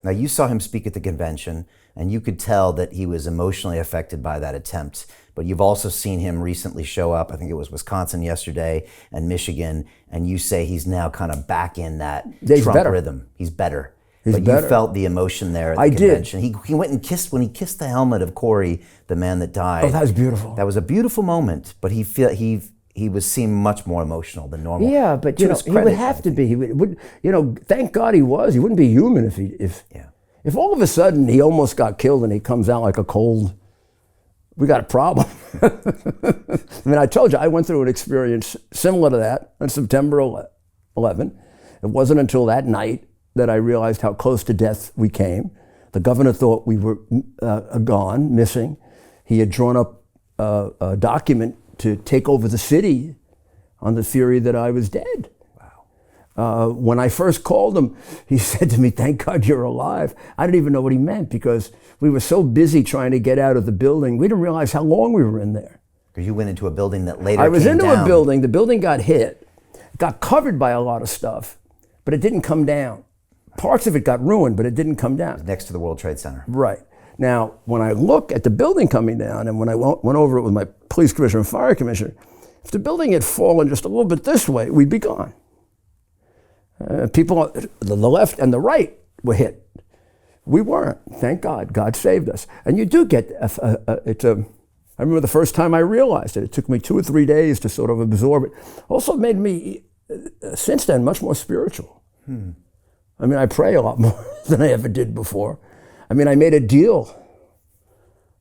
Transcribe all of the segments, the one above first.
Now, you saw him speak at the convention, and you could tell that he was emotionally affected by that attempt. But you've also seen him recently show up, I think it was Wisconsin yesterday and Michigan, and you say he's now kind of back in that Trump rhythm. He's better. But you felt the emotion there at the convention. He went and kissed, when he kissed the helmet of Corey, the man that died. Oh, that was beautiful. That was a beautiful moment, but he seemed much more emotional than normal. Yeah, but he would have to be. He would, thank God he was. He wouldn't be human if all of a sudden he almost got killed and he comes out like a cold. We got a problem. I mean, I told you, I went through an experience similar to that on September 11. It wasn't until that night that I realized how close to death we came. The governor thought we were gone, missing. He had drawn up a document to take over the city on the theory that I was dead. Wow. When I first called him, he said to me, "Thank God you're alive." I didn't even know what he meant because we were so busy trying to get out of the building, we didn't realize how long we were in there. Because you went into a building that later I was came into down. a building, the building got hit, it got covered by a lot of stuff, but it didn't come down. Parts of it got ruined, but it didn't come down. Next to the World Trade Center. Right. Now, when I look at the building coming down, and when I went over it with my police commissioner and fire commissioner, if the building had fallen just a little bit this way, we'd be gone. People on the left and the right were hit. We weren't, thank God. God saved us. And you do get, I remember the first time I realized it. It took me 2 or 3 days to sort of absorb it. Also made me, since then, much more spiritual. I mean, I pray a lot more than I ever did before. I mean, I made a deal.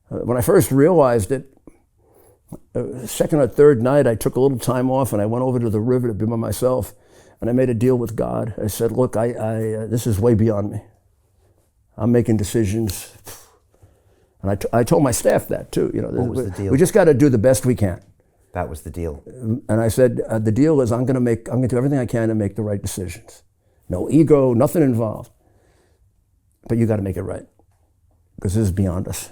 When I first realized it, second or third night, I took a little time off and I went over to the river to be by myself. And I made a deal with God. I said, look, this is way beyond me. I'm making decisions. And I told my staff that too. What was the deal? We just got to do the best we can. That was the deal. And I said, the deal is I'm going to do everything I can to make the right decisions. No ego, nothing involved. But you got to make it right. Because this is beyond us.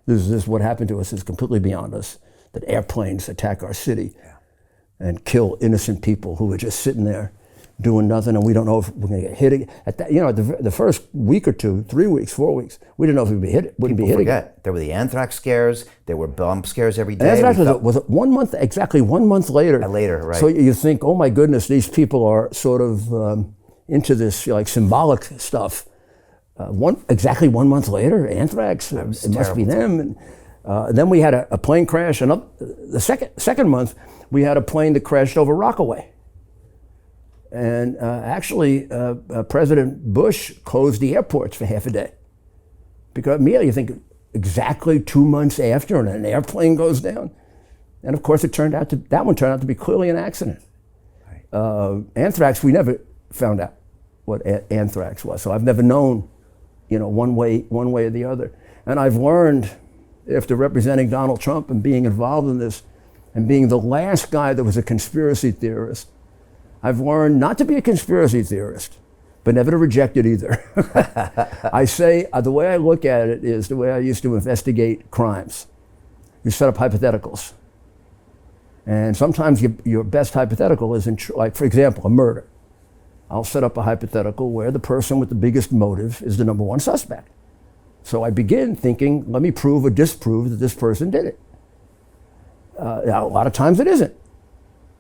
This is what happened to us is completely beyond us. That airplanes attack our city and kill innocent people who are just sitting there doing nothing, and we don't know if we're going to get hit. At that, the first week or 2, 3 weeks, 4 weeks, we didn't know if we'd be hit. Wouldn't People be hit forget. again. There were the anthrax scares. There were bomb scares every day. Anthrax was 1 month, exactly 1 month later. Later, right. So you think, oh my goodness, these people are sort of into this like symbolic stuff. Exactly 1 month later, anthrax, it must be them. And then we had a plane crash. And the second month, we had a plane that crashed over Rockaway. And actually, President Bush closed the airports for half a day. Because immediately you think, exactly 2 months after, and an airplane goes down. And of course, that one turned out to be clearly an accident. Right. Anthrax, we never found out what anthrax was. So I've never known, one way or the other. And I've learned, after representing Donald Trump and being involved in this, and being the last guy that was a conspiracy theorist, I've learned not to be a conspiracy theorist, but never to reject it either. I say, the way I look at it is the way I used to investigate crimes. You set up hypotheticals. And sometimes your best hypothetical is, like, for example, a murder. I'll set up a hypothetical where the person with the biggest motive is the number one suspect. So I begin thinking, let me prove or disprove that this person did it. Now, a lot of times it isn't.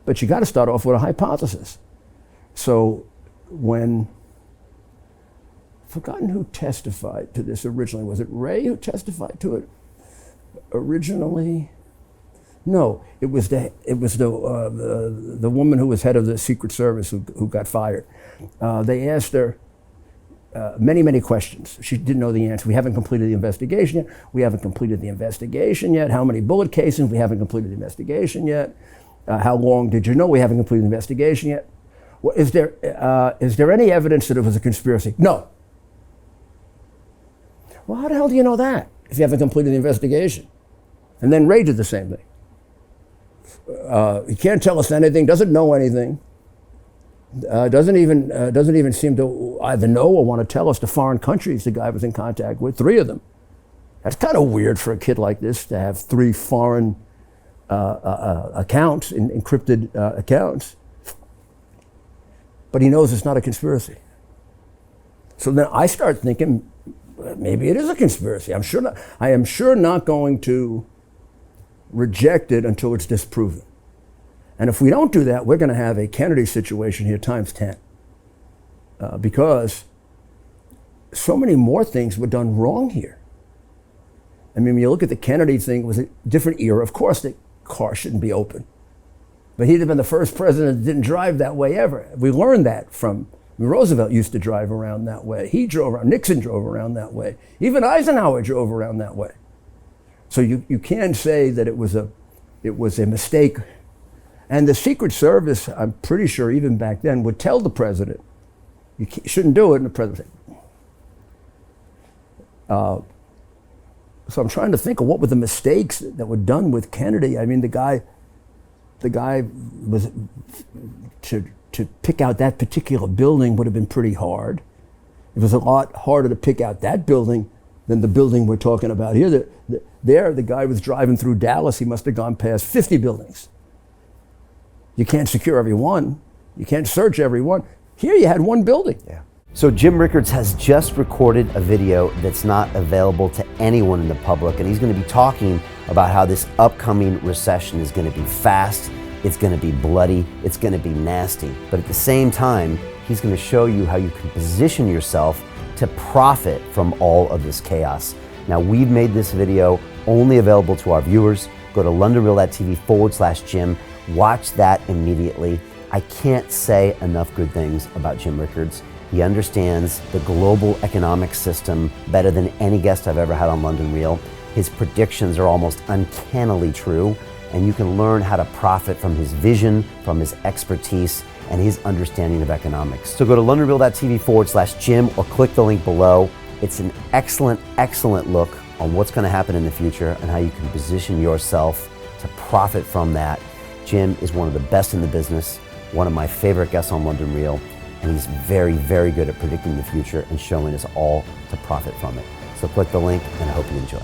But you got to start off with a hypothesis. So I've forgotten who testified to this originally. Was it Ray who testified to it originally? No, it was the woman who was head of the Secret Service who got fired. They asked her many, many questions. She didn't know the answer. We haven't completed the investigation yet. We haven't completed the investigation yet. How many bullet casings? We haven't completed the investigation yet. How long did you know? We haven't completed the investigation yet. Well, is there any evidence that it was a conspiracy? No. Well, how the hell do you know that if you haven't completed the investigation? And then Ray did the same thing. He can't tell us anything, doesn't know anything, doesn't even seem to either know or want to tell us the foreign countries the guy was in contact with, 3 of them. That's kind of weird for a kid like this to have 3 foreign accounts, encrypted accounts. But he knows it's not a conspiracy. So then I start thinking, maybe it is a conspiracy. I am sure not going to reject it until it's disproven. And if we don't do that, we're going to have a Kennedy situation here times 10. Because so many more things were done wrong here. I mean, when you look at the Kennedy thing, it was a different era. Of course, the car shouldn't be open. But he'd have been the first president that didn't drive that way ever. We learned that from Roosevelt used to drive around that way. He drove around, Nixon drove around that way. Even Eisenhower drove around that way. So you can say that it was a mistake. And the Secret Service, I'm pretty sure even back then, would tell the president, you shouldn't do it, and the president. So I'm trying to think of what were the mistakes that were done with Kennedy. I mean, the guy was, to pick out that particular building would have been pretty hard. It was a lot harder to pick out that building than the building we're talking about here. The guy was driving through Dallas, he must have gone past 50 buildings. You can't secure every one. You can't search every one. Here you had one building. Yeah. So Jim Rickards has just recorded a video that's not available to anyone in the public, and he's going to be talking about how this upcoming recession is going to be fast, it's going to be bloody, it's going to be nasty. But at the same time, he's going to show you how you can position yourself to profit from all of this chaos. Now, we've made this video only available to our viewers. Go to londonreal.tv/Jim. Watch that immediately. I can't say enough good things about Jim Rickards. He understands the global economic system better than any guest I've ever had on London Real. His predictions are almost uncannily true, and you can learn how to profit from his vision, from his expertise, and his understanding of economics. So go to londonreal.tv/Jim or click the link below. It's an excellent, excellent look on what's going to happen in the future and how you can position yourself to profit from that. Jim is one of the best in the business, one of my favorite guests on London Real, and he's very, very good at predicting the future and showing us all to profit from it. So click the link, and I hope you enjoy.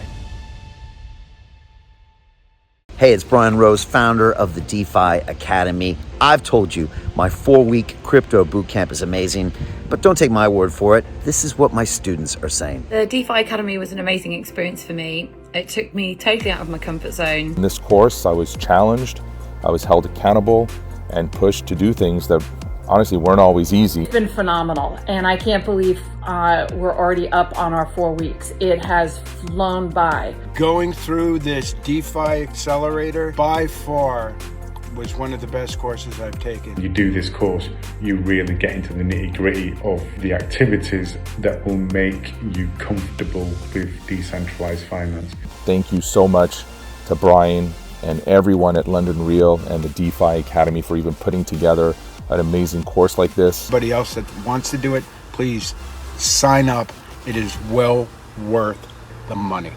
Hey, it's Brian Rose, founder of the DeFi Academy. I've told you my 4-week crypto bootcamp is amazing, but don't take my word for it. This is what my students are saying. The DeFi Academy was an amazing experience for me. It took me totally out of my comfort zone. In this course, I was challenged, I was held accountable, and pushed to do things that honestly weren't always easy. It's been phenomenal, and I can't believe we're already up on our 4 weeks. It has flown by. Going through this DeFi accelerator by far was one of the best courses I've taken. You do this course, you really get into the nitty-gritty of the activities that will make you comfortable with decentralized finance. Thank you so much to Brian and everyone at London Real and the DeFi Academy for even putting together an amazing course like this. Anybody else that wants to do it, please sign up. It is well worth the money.